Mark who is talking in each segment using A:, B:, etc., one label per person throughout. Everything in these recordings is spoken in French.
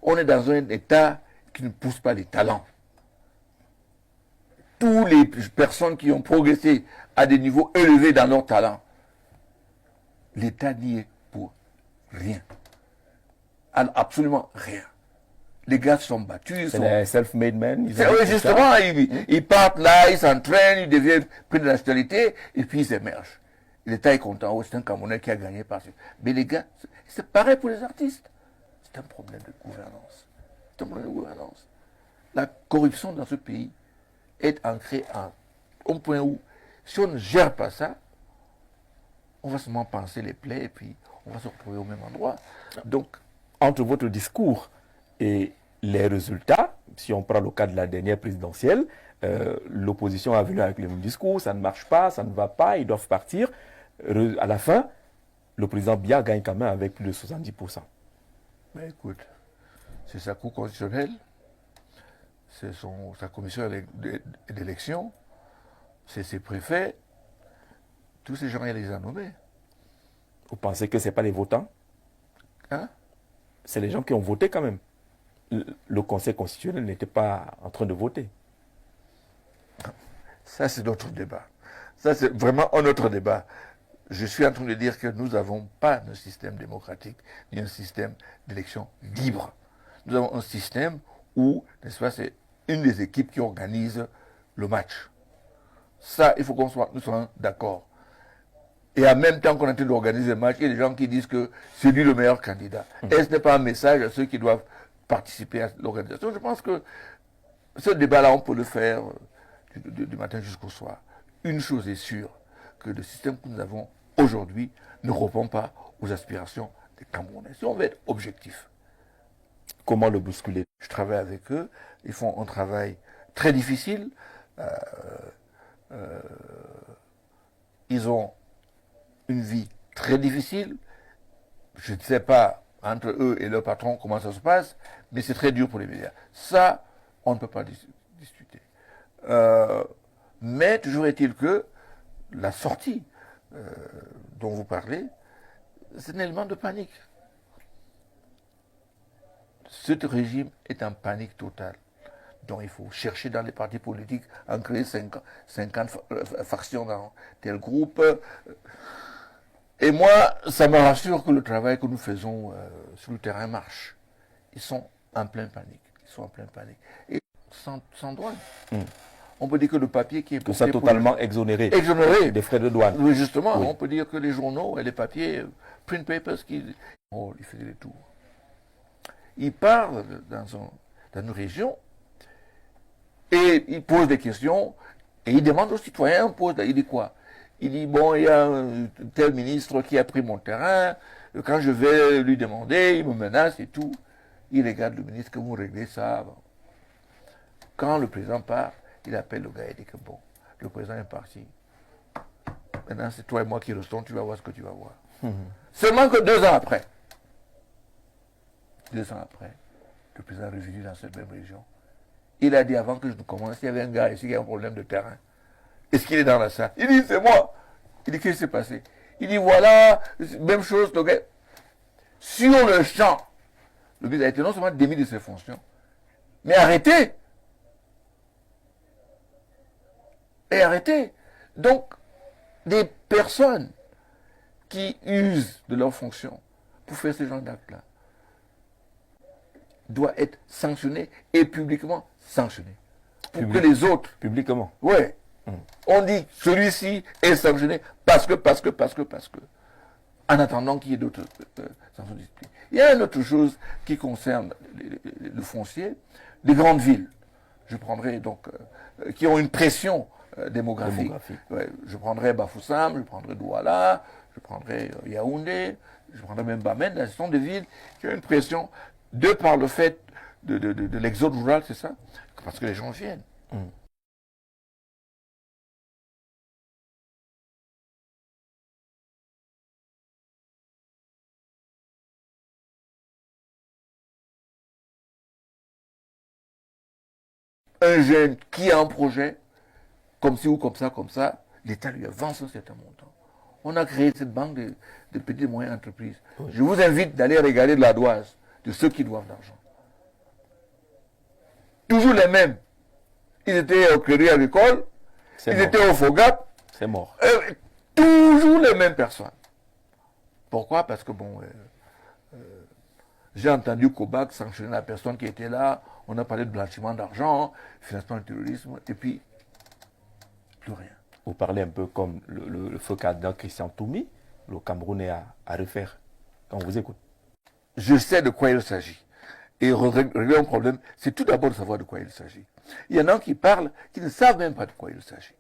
A: On est dans un État qui ne pousse pas les talents. Toutes les personnes qui ont progressé à des niveaux élevés dans leur talent, l'État n'y est pour rien. Absolument rien. Les gars sont battus.
B: C'est les self-made men.
A: Oui, justement, ils partent là, ils s'entraînent, ils deviennent pris de nationalité, et puis ils émergent. L'État est content. Oh, c'est un Camerounais qui a gagné par Mais les gars, c'est pareil pour les artistes. C'est un problème de gouvernance. C'est un problème de gouvernance. La corruption dans ce pays est ancrée au point où, si on ne gère pas ça, on va seulement penser les plaies et puis on va se retrouver au même endroit.
B: Donc, entre votre discours et les résultats, si on prend le cas de la dernière présidentielle, l'opposition a venu avec le même discours, ça ne marche pas, ça ne va pas, ils doivent partir. À la fin, le président Biya gagne quand même avec plus de 70%.
A: Mais écoute, c'est sa cour constitutionnelle, c'est sa commission d'élection, c'est ses préfets, tous ces gens, il les a nommés.
B: Vous pensez que ce n'est pas les votants?
A: Hein?
B: C'est les gens qui ont voté quand même. Le Conseil constitutionnel n'était pas en train de voter.
A: Ça, c'est notre débat. Ça, c'est vraiment un autre débat. Je suis en train de dire que nous n'avons pas un système démocratique, ni un système d'élection libre. Nous avons un système où, n'est-ce pas, c'est une des équipes qui organise le match. Ça, il faut nous soyons d'accord. Et en même temps qu'on est en train d'organiser le match, il y a des gens qui disent que c'est lui le meilleur candidat. Et ce n'est pas un message à ceux qui doivent participer à l'organisation. Je pense que ce débat-là, on peut le faire du matin jusqu'au soir. Une chose est sûre, que le système que nous avons aujourd'hui ne répond pas aux aspirations des Camerounais. Si on veut être objectif.
B: Comment le bousculer?
A: Je travaille avec eux, ils font un travail très difficile. Ils ont une vie très difficile. Je ne sais pas entre eux et leur patron comment ça se passe, mais c'est très dur pour les médias. Ça, on ne peut pas discuter. Mais toujours est-il que la sortie dont vous parlez, c'est un élément de panique. Ce régime est en panique totale. Donc il faut chercher dans les partis politiques à en créer 50 factions dans tel groupe. Et moi, ça me rassure que le travail que nous faisons sur le terrain marche. Ils sont en pleine panique. Ils sont en pleine panique. Et sans douane. On peut dire que le papier qui est...
B: Tout ça totalement exonéré.
A: Exonéré.
B: Des frais de douane.
A: Oui, justement, on peut dire que les journaux et les papiers, print papers, ils faisaient les tours. Ils partent dans une région et ils posent des questions et ils demandent aux citoyens, il dit quoi? Il dit, bon, il y a un tel ministre qui a pris mon terrain, quand je vais lui demander, il me menace et tout. Il regarde le ministre, que vous réglez ça. Quand le président part, il appelle le gars et dit que bon, le président est parti. Maintenant, c'est toi et moi qui restons, tu vas voir ce que tu vas voir. Seulement que 2 ans après, le président est revenu dans cette même région. Il a dit avant que je ne commence, il y avait un gars ici qui a un problème de terrain. Est-ce qu'il est dans la salle? Il dit, c'est moi. Il dit, qu'est-ce qui s'est passé? Il dit, voilà, même chose, le gars. Sur le champ, le ministre a été non seulement démis de ses fonctions, mais arrêté. Et arrêté. Donc, des personnes qui usent de leurs fonctions pour faire ce genre d'actes-là doivent être sanctionnées et publiquement sanctionnées. Pour que les autres...
B: Publiquement?
A: Oui. On dit celui-ci est sanctionné parce que. En attendant qu'il y ait d'autres sanctions disciplinaires. Il y a une autre chose qui concerne le foncier, les grandes villes. Je prendrai donc, qui ont une pression démographique. Ouais, je prendrai Bafoussam, je prendrai Douala, je prendrai Yaoundé, je prendrai même Bamène. Ce sont des villes qui ont une pression de par le fait de l'exode rural, c'est ça? Parce que les gens viennent. Un jeune qui a un projet, comme ci ou comme ça, l'État lui avance un certain montant. On a créé cette banque de petites et moyennes entreprises. Oui. Je vous invite d'aller regarder de l'ardoise de ceux qui doivent l'argent. toujours les mêmes. Ils étaient au Crédit Agricole, ils étaient au FOGAP.
B: C'est mort.
A: Toujours les mêmes personnes. Pourquoi? Parce que bon, j'ai entendu Kobac sanctionner la personne qui était là, on a parlé de blanchiment d'argent, financement du terrorisme, et puis plus rien.
B: Vous parlez un peu comme le feu candidat Christian Toumi, le Camerounais à refaire, quand on vous écoute.
A: Je sais de quoi il s'agit. Et régler un problème, c'est tout d'abord de savoir de quoi il s'agit. Il y en a qui parlent, qui ne savent même pas de quoi il s'agit.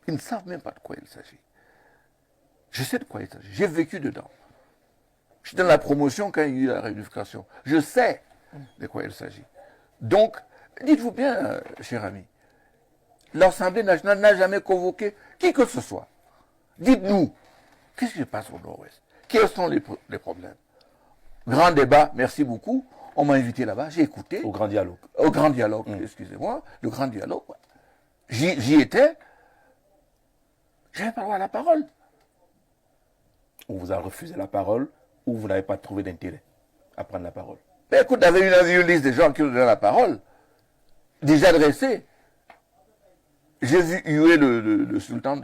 A: Ils ne savent même pas de quoi il s'agit. Je sais de quoi il s'agit. J'ai vécu dedans. J'étais dans la promotion quand il y a eu la réunification. Je sais de quoi il s'agit. Donc, dites-vous bien, cher ami, l'Assemblée nationale n'a jamais convoqué qui que ce soit. Dites-nous, qu'est-ce qui se passe au Nord-Ouest? Quels sont les problèmes? Grand débat, merci beaucoup. On m'a invité là-bas, j'ai écouté.
B: Au grand dialogue.
A: Au grand dialogue, excusez-moi. Le grand dialogue, ouais. J'y étais. Je n'avais pas droit à la parole.
B: On vous a refusé la parole ou vous n'avez pas trouvé d'intérêt à prendre la parole?
A: Mais écoute, il y avait une liste de gens qui nous donnaient la parole, déjà dressée. J'ai vu huer le sultan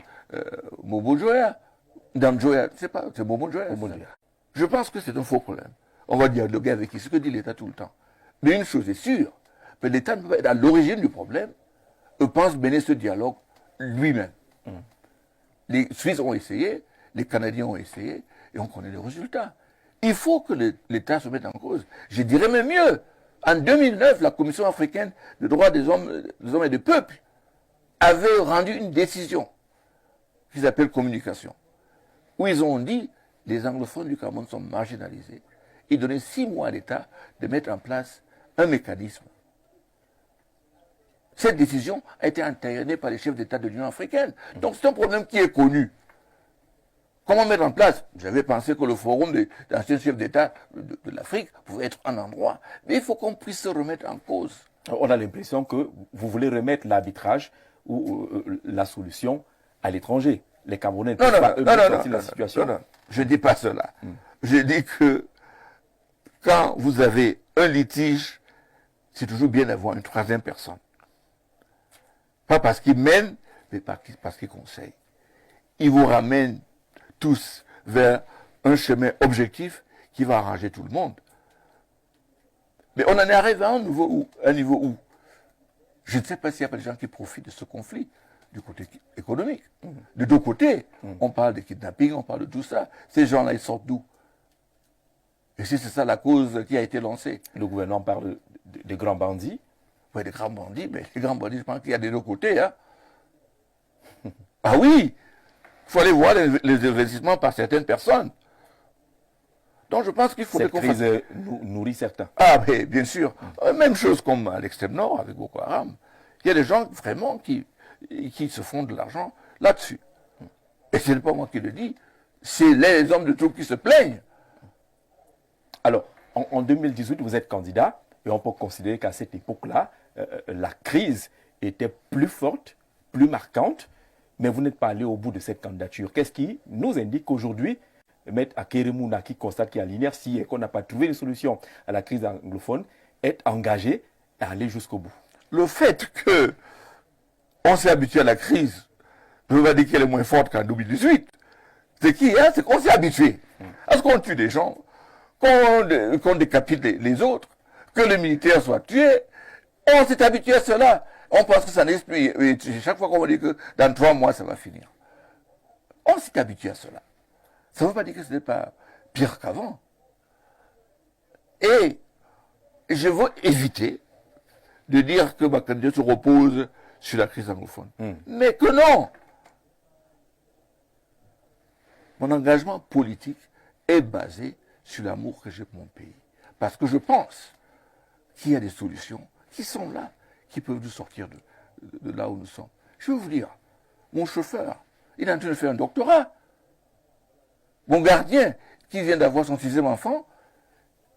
A: Bobo Joya, Dame Joya, je ne sais pas, c'est Bobo Joya. Je pense que c'est un faux problème. On va dialoguer avec qui, ce que dit l'État tout le temps. Mais une chose est sûre, l'État ne peut pas être à l'origine du problème, pense mener ce dialogue lui-même. Les Suisses ont essayé, les Canadiens ont essayé, et on connaît les résultats. Il faut que l'État se mette en cause. Je dirais même mieux. En 2009, la Commission africaine des droits des hommes et des peuples avait rendu une décision qu'ils appellent communication, où ils ont dit les anglophones du Cameroun sont marginalisés. Ils donnaient 6 mois à l'État de mettre en place un mécanisme. Cette décision a été entérinée par les chefs d'État de l'Union africaine. Donc c'est un problème qui est connu. Comment mettre en place? J'avais pensé que le forum des anciens chefs d'État de l'Afrique pouvait être un endroit. Mais il faut qu'on puisse se remettre en cause.
B: On a l'impression que vous voulez remettre l'arbitrage ou la solution à l'étranger. Les Camerounais ne peuvent pas sortir de la situation.
A: Non, je ne dis pas cela. Je dis que quand vous avez un litige, c'est toujours bien d'avoir une troisième personne. Pas parce qu'il mène, mais parce qu'il conseille. Il vous ramène tous vers un chemin objectif qui va arranger tout le monde. Mais on en est arrivé à un niveau où je ne sais pas s'il n'y a pas des gens qui profitent de ce conflit du côté économique. De deux côtés, on parle de kidnapping, on parle de tout ça. Ces gens-là, ils sortent d'où? Et si c'est ça la cause qui a été lancée?
B: Le gouvernement parle de grands bandits.
A: Oui, des grands bandits, mais les grands bandits, je pense qu'il y a des deux côtés. Hein. Ah oui, il faut aller voir les investissements par certaines personnes. Donc je pense qu'il faut...
B: Cette crise nourrit certains.
A: Ah, mais bien sûr. Même chose comme à l'extrême nord avec Boko Haram. Il y a des gens vraiment qui se font de l'argent là-dessus. Et ce n'est pas moi qui le dis, c'est les hommes de troupes qui se plaignent.
B: Alors, en 2018, vous êtes candidat, et on peut considérer qu'à cette époque-là, la crise était plus forte, plus marquante, mais vous n'êtes pas allé au bout de cette candidature. Qu'est-ce qui nous indique qu'aujourd'hui, Maître Akeremouna, qui constate qu'il y a l'inertie et qu'on n'a pas trouvé de solution à la crise anglophone, est engagé à aller jusqu'au bout?
A: Le fait qu'on s'est habitué à la crise ne veut pas dire qu'elle est moins forte qu'en 2018. C'est qu'on s'est habitué à ce qu'on tue des gens, qu'on décapite les autres, que les militaires soient tués. On s'est habitué à cela. On pense que ça n'existe plus. Et chaque fois qu'on va dire que dans 3 mois, ça va finir. On s'est habitué à cela. Ça ne veut pas dire que ce n'est pas pire qu'avant. Et je veux éviter de dire que ma candidature repose sur la crise anglophone. Mais que non! Mon engagement politique est basé sur l'amour que j'ai pour mon pays. Parce que je pense qu'il y a des solutions qui sont là, qui peuvent nous sortir de là où nous sommes. Je vais vous dire, mon chauffeur, il est en train de faire un doctorat. Mon gardien, qui vient d'avoir son 6e enfant,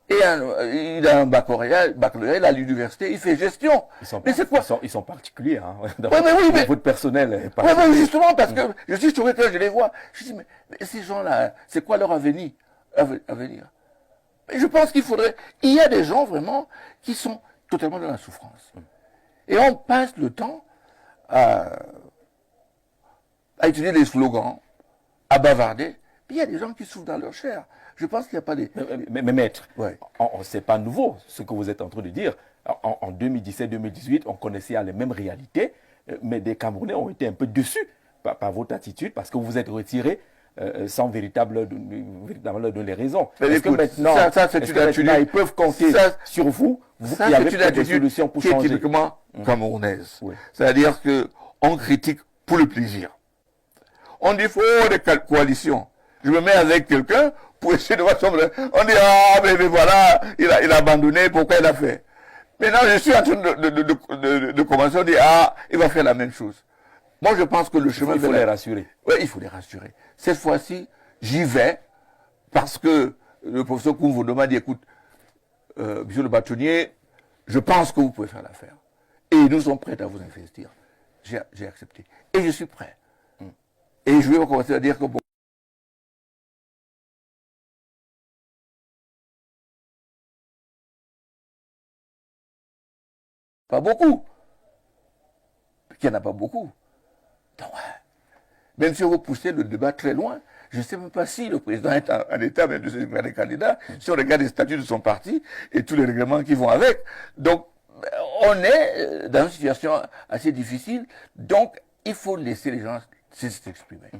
A: et il a un baccalauréat, il a l'université, il fait gestion.
B: Mais c'est quoi? Ils sont particuliers, hein.
A: Mais
B: votre personnel est
A: particulier. Oui, mais justement, parce que je suis sur quand je les vois, je dis, mais ces gens-là, c'est quoi leur avenir? Mais je pense qu'il faudrait... Il y a des gens vraiment qui sont totalement dans la souffrance. Et on passe le temps à utiliser des slogans, à bavarder. Puis il y a des gens qui souffrent dans leur chair. Je pense qu'il n'y a pas des...
B: Mais maître,
A: Ouais.
B: c'est pas nouveau ce que vous êtes en train de dire. En 2017-2018, on connaissait les mêmes réalités, mais des Camerounais ont été un peu déçus par votre attitude parce que vous vous êtes retiré sans véritablement donner les raisons.
A: Mais
B: Est-ce
A: écoute,
B: que maintenant, ils peuvent compter sur vous, vous qui avez peut-être des solutions pour
A: qui est
B: changer?
A: typiquement camerounaise.
B: Oui.
A: C'est-à-dire qu'on critique pour le plaisir. On dit qu'il faut des coalitions. Je me mets avec quelqu'un pour essayer de voir son... On dit, ah, mais voilà, il a abandonné, pourquoi il a fait? Maintenant, je suis en train de commencer, on dit, ah, il va faire la même chose. Moi, je pense que le chemin...
B: Il faut les rassurer.
A: Oui, il faut les rassurer. Cette fois-ci, j'y vais, parce que le professeur Koumvo m'a dit, écoute, monsieur le bâtonnier, je pense que vous pouvez faire l'affaire. Et nous sommes prêts à vous investir. J'ai accepté. Et je suis prêt. Et je vais commencer à dire que bon, pas beaucoup. Qu'il n'y en a pas beaucoup. Donc, même si on veut pousser le débat très loin, je ne sais même pas si le président est en état même de se déclarer candidat, si on regarde les statuts de son parti et tous les règlements qui vont avec. Donc, on est dans une situation assez difficile. Donc, il faut laisser les gens s'exprimer.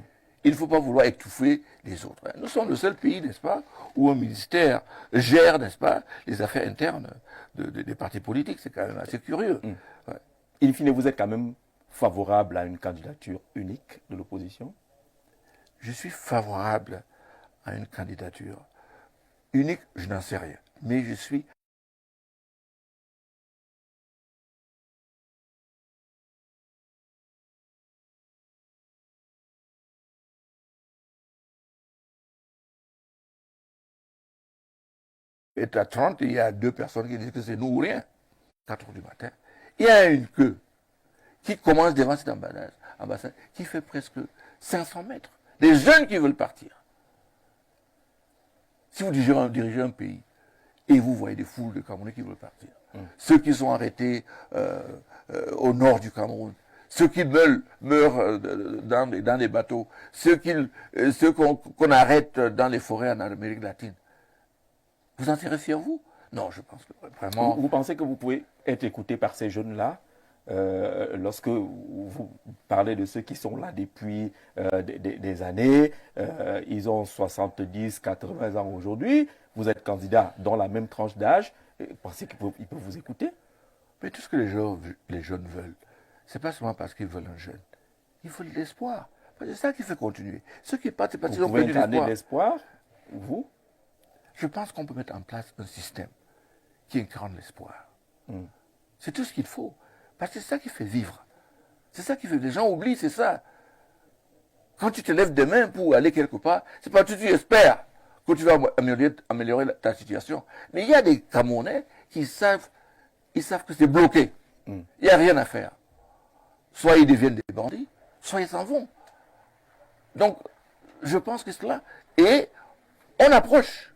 A: Il ne faut pas vouloir étouffer les autres. Nous sommes le seul pays, n'est-ce pas, où un ministère gère, n'est-ce pas, les affaires internes des partis politiques. C'est quand même assez curieux. Ouais.
B: In fine, vous êtes quand même favorable à une candidature unique de l'opposition?
A: Je suis favorable à une candidature unique, je n'en sais rien. Mais je suis Et à 30, il y a 2 personnes qui disent que c'est nous ou rien. 4 heures du matin. Il y a une queue qui commence devant cette ambassade qui fait presque 500 mètres. Des jeunes qui veulent partir. Si vous dirigez un pays et vous voyez des foules de Camerounais qui veulent partir, ceux qui sont arrêtés au nord du Cameroun, ceux qui meurent dans des bateaux, ceux qu'on arrête dans les forêts en Amérique latine, vous en serez fiers, vous? Non, je pense que vraiment...
B: Vous pensez que vous pouvez être écouté par ces jeunes-là lorsque vous parlez de ceux qui sont là depuis des années, ils ont 70, 80 ans aujourd'hui, vous êtes candidat dans la même tranche d'âge, pensez qu'ils peuvent vous écouter?
A: Mais tout ce que les jeunes veulent, c'est pas seulement parce qu'ils veulent un jeune, ils veulent de l'espoir. C'est ça qui fait continuer. Ceux qui partent, c'est parce qu'ils ont perdu
B: incarner
A: l'espoir.
B: l'espoir, vous?
A: Je pense qu'on peut mettre en place un système qui incarne l'espoir. C'est tout ce qu'il faut. Parce que c'est ça qui fait vivre. C'est ça qui fait... Les gens oublient, c'est ça. Quand tu te lèves demain pour aller quelque part, c'est parce que tu espères que tu vas améliorer ta situation. Mais il y a des Camerounais qui savent que c'est bloqué. Il n'y a rien à faire. Soit ils deviennent des bandits, soit ils s'en vont. Donc, je pense que c'est là. Et on approche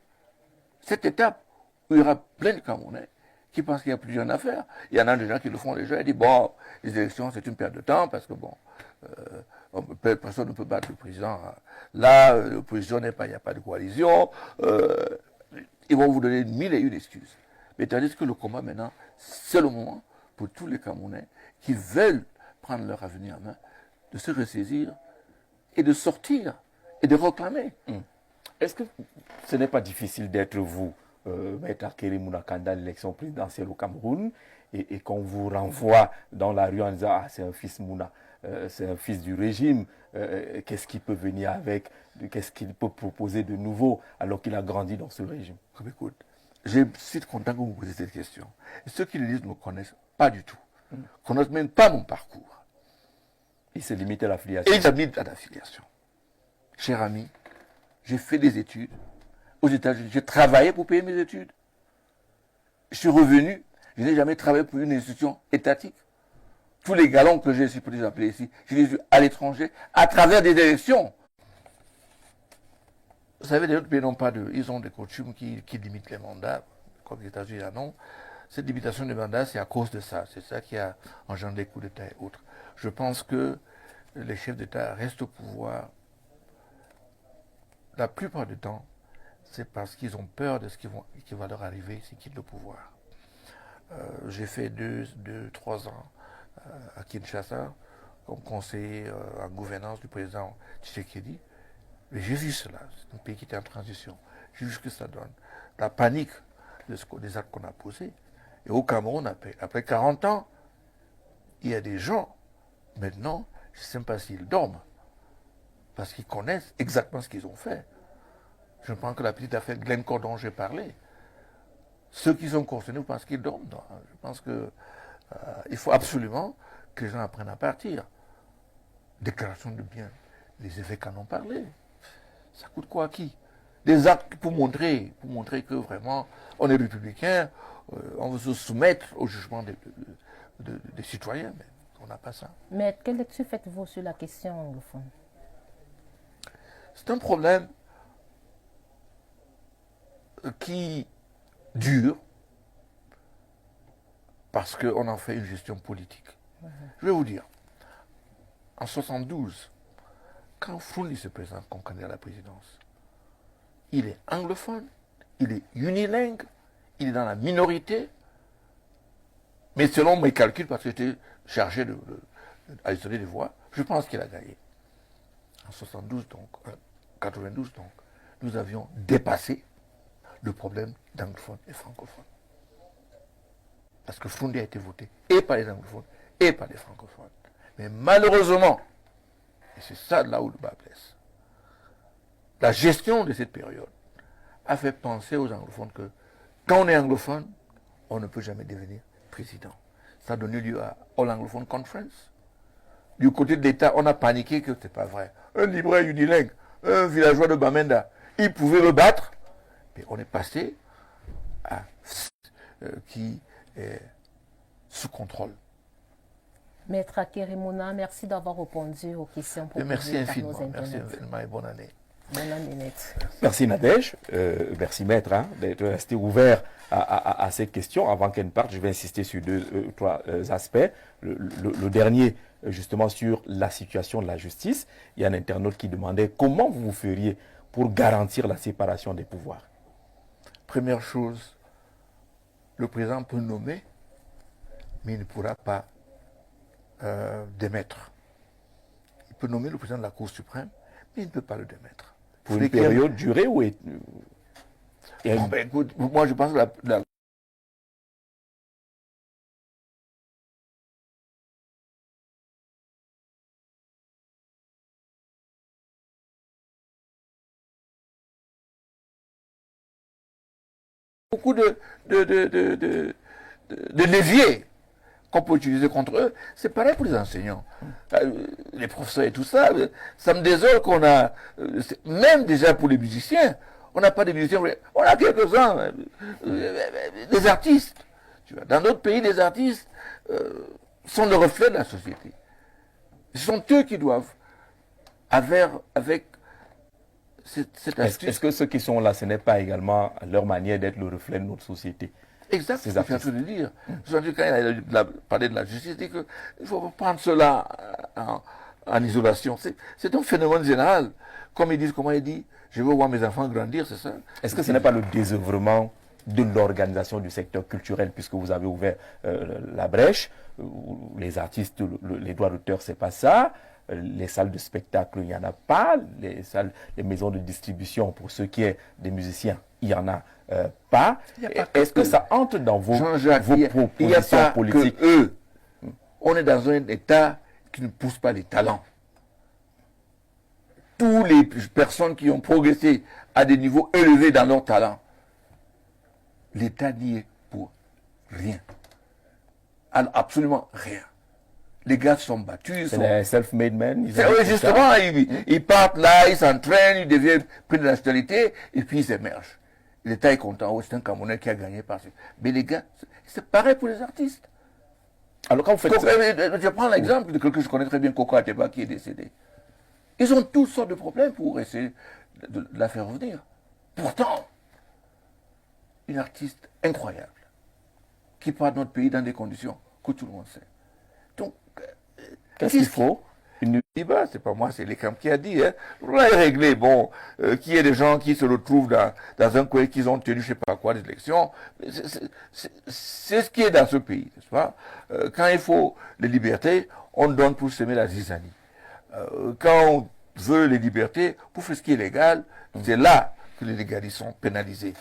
A: cette étape où il y aura plein de Camerounais qui pensent qu'il n'y a plus rien à faire. Il y en a des gens qui le font déjà et disent, bon, les élections, c'est une perte de temps parce que, bon, personne ne peut battre le président. Là, l'opposition n'est pas, il n'y a pas de coalition. Ils vont vous donner 1001 excuses. Mais tandis que le combat maintenant, c'est le moment pour tous les Camerounais qui veulent prendre leur avenir en main, de se ressaisir et de sortir et de réclamer.
B: Est-ce que ce n'est pas difficile d'être vous, Maître Akere Mounakanda, l'élection présidentielle au Cameroun, et qu'on vous renvoie dans la rue en disant « Ah, c'est un fils Mouna, c'est un fils du régime, qu'est-ce qu'il peut venir avec, qu'est-ce qu'il peut proposer de nouveau alors qu'il a grandi dans ce régime ?»
A: Écoute, je suis content que vous me posiez cette question. Et ceux qui le disent ne me connaissent pas du tout, ne connaissent même pas mon parcours.
B: Il se limite à l'affiliation.
A: Et ils habitent à l'affiliation. Cher ami, j'ai fait des études aux États-Unis. J'ai travaillé pour payer mes études. Je suis revenu. Je n'ai jamais travaillé pour une institution étatique. Tous les galons que j'ai, si je peux les appeler ici, je les ai eus à l'étranger, à travers des élections. Vous savez, les autres pays n'ont pas de... Ils ont des coutumes qui limitent les mandats, comme les États-Unis en ont. cette limitation des mandats, c'est à cause de ça. C'est ça qui a engendré des coups d'État et autres. Je pense que les chefs d'État restent au pouvoir la plupart du temps, c'est parce qu'ils ont peur de ce qui va leur arriver s'ils quittent le pouvoir. J'ai fait 3 ans à Kinshasa, comme conseiller en gouvernance du président Tshisekedi. Mais j'ai vu cela, c'est un pays qui était en transition. J'ai vu ce que ça donne. La panique des actes qu'on a posés. Et au Cameroun, après 40 ans, il y a des gens, maintenant, je ne sais même pas s'ils dorment, parce qu'ils connaissent exactement ce qu'ils ont fait. Je prends que la petite affaire Glencore dont j'ai parlé. Ceux qui sont concernés, je pense qu'ils dorment. Je pense qu'il faut absolument que les gens apprennent à partir. Déclaration de biens, les évêques en ont parlé. Ça coûte quoi à qui? Des actes pour montrer que vraiment on est républicain, on veut se soumettre au jugement des citoyens, mais on n'a pas ça.
C: Mais quelle lecture faites-vous sur la question anglophone?
A: C'est un problème qui dure parce qu'on en fait une gestion politique. Je vais vous dire, en 72, quand Froundi se présente comme candidat à la présidence, il est anglophone, il est unilingue, il est dans la minorité, mais selon mes calculs, parce que j'étais chargé d'isoler les voix, je pense qu'il a gagné. En 72 donc, 92 donc, nous avions dépassé le problème d'anglophones et francophones. Parce que Froundi a été voté et par les anglophones et par les francophones. Mais malheureusement, et c'est ça là où le bas blesse, la gestion de cette période a fait penser aux anglophones que quand on est anglophone, on ne peut jamais devenir président. Ça a donné lieu à All Anglophone Conference. Du côté de l'État, on a paniqué que ce n'était pas vrai. Un libraire unilingue, un villageois de Bamenda, il pouvait le battre. Mais on est passé à qui est sous contrôle.
C: Maître Akerimona, merci d'avoir répondu aux questions proposées
A: Merci
C: par
A: infiniment.
C: nos internautes.
A: Merci infiniment et bonne année.
C: Bonne année, Maître.
B: Merci Nadège, merci Maître d'être resté ouvert à cette question. Avant qu'elle ne parte, je vais insister sur trois aspects. Le dernier, justement, sur la situation de la justice. Il y a un internaute qui demandait comment vous feriez pour garantir la séparation des pouvoirs.
A: Première chose, le président peut nommer, mais il ne pourra pas démettre. Il peut nommer le président de la Cour suprême, mais il ne peut pas le démettre.
B: Pour une période durée ou
A: bon, ben, écoute, moi je pense que beaucoup de leviers qu'on peut utiliser contre eux. C'est pareil pour les enseignants, les professeurs et tout ça. Ça me désole qu'on a, même déjà pour les musiciens, on n'a pas de musiciens, on a quelques-uns, des artistes. Tu vois. Dans d'autres pays, les artistes sont le reflet de la société. Ce sont eux qui doivent, avec cette astuce.
B: Est-ce que ceux qui sont là, ce n'est pas également leur manière d'être le reflet de notre société?
A: Exact, c'est ce que je suis en train de dire. Quand il a parlé de la justice, il dit qu'il faut prendre cela en isolation. C'est un phénomène général. Comme ils disent, comment il dit, je veux voir mes enfants grandir, c'est ça.
B: Est-ce que ce n'est pas le désœuvrement de l'organisation du secteur culturel, puisque vous avez ouvert la brèche, les artistes, les droits d'auteur, c'est pas ça. Les salles de spectacle, il n'y en a pas. Les maisons de distribution, pour ceux qui sont des musiciens, il n'y en a pas. Est-ce que ça entre dans vos propositions politiques?
A: Eux, on est dans un État qui ne pousse pas les talents. Toutes les personnes qui ont progressé à des niveaux élevés dans leur talent, l'État n'y est pour rien. Alors, absolument rien. Les gars se sont battus.
B: C'est les self-made men.
A: Oui, justement, ils partent là, ils s'entraînent, ils deviennent pris de nationalité, et puis ils émergent. L'État est content, oh, c'est un Camerounais qui a gagné par ça. Mais les gars, c'est pareil pour les artistes.
B: Alors quand vous faites
A: je prends l'exemple de quelqu'un que je connais très bien, Coco Ateba, qui est décédé. Ils ont toutes sortes de problèmes pour essayer de la faire revenir. Pourtant, une artiste incroyable. qui partent de notre pays dans des conditions que tout le monde sait. Donc,
B: qu'est-ce qu'il faut?
A: Débat, c'est pas moi, c'est l'ECAM qui a dit. Hein. On a réglé, bon, qu'il y ait des gens qui se retrouvent dans un coin qu'ils ont tenu, je sais pas quoi, des élections. C'est ce qui est dans ce pays, n'est-ce pas? Quand il faut les libertés, on donne pour semer la zizanie. Quand on veut les libertés, pour faire ce qui est légal, c'est là que les légalistes sont pénalisés.